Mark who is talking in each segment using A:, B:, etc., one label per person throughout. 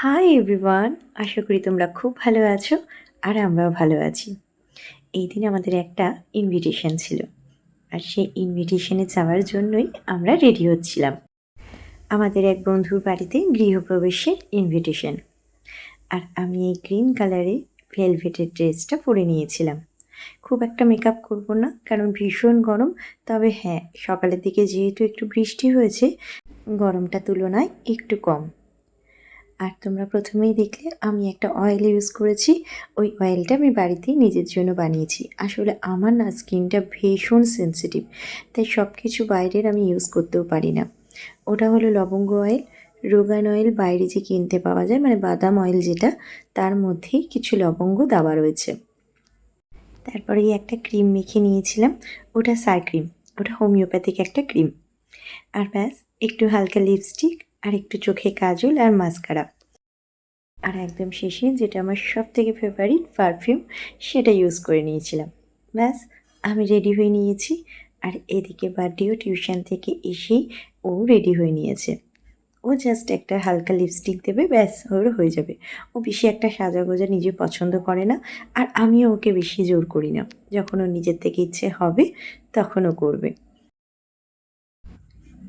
A: Hi everyone, আশা করি তোমরা খুব ভালো আছো আর আমরাও ভালো আছি। এই দিন আমাদের একটা ইনভিটেশন ছিল আর সেই ইনভিটেশনে যাওয়ার জন্যই আমরা রেডি হচ্ছিলাম। আমাদের এক বন্ধুর বাড়িতে গৃহপ্রবেশের ইনভিটেশন। আর আমি এই গ্রিন কালারে ভেলভেটের ড্রেসটা পরে নিয়েছিলাম। খুব একটা মেকআপ করব না, কারণ ভীষণ গরম। তবে হ্যাঁ, সকালের দিকে যেহেতু একটু বৃষ্টি হয়েছে, গরমটা তুলনায় একটু কম। আর তোমরা প্রথমেই দেখলে আমি একটা অয়েল ইউজ করেছি। ওই অয়েলটা আমি বাড়িতেই নিজের জন্য বানিয়েছি। আসলে আমার না স্কিনটা ভীষণ সেনসিটিভ, তাই সব কিছু বাইরের আমি ইউজ করতেও পারি না। ওটা হলো লবঙ্গ অয়েল। রোগান অয়েল বাইরে যে কিনতে পাওয়া যায়, মানে বাদাম অয়েল যেটা, তার মধ্যেই কিছু লবঙ্গ দেওয়া রয়েছে। তারপরে একটা ক্রিম মেখে নিয়েছিলাম, ওটা সার ক্রিম, ওটা হোমিওপ্যাথিক একটা ক্রিম। আর ব্যাস, একটু হালকা লিপস্টিক আর একটু চোখে কাজল আর মাস্কারা। আর একদম শেষে যেটা আমার সবথেকে ফেভারিট পারফিউম, সেটা ইউজ করে নিয়েছিলাম। ব্যাস, আমি রেডি হয়ে নিয়েছি। আর এদিকে বার্থডেও টিউশন থেকে এসেই ও রেডি হয়ে নিয়েছে। ও জাস্ট একটা হালকা লিপস্টিক দেবে, ব্যাস ওর হয়ে যাবে। ও বেশি একটা সাজাগোজা নিজে পছন্দ করে না, আর আমিও ওকে বেশি জোর করি না। যখন ওর নিজের থেকে ইচ্ছে হবে তখন ও করবে।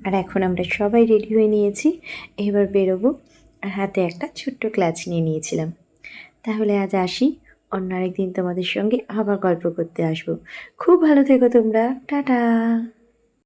A: আর এখন আমরা সবাই রেডি হয়ে নিয়েছি, এবার বেরোবো। আর হাতে একটা ছোট্ট ক্লাচ নিয়ে নিয়েছিলাম। তাহলে আজ আসি, অন্য আরেকদিন তোমাদের সঙ্গে আবার গল্প করতে আসবো। খুব ভালো থেকো তোমরা, টাটা।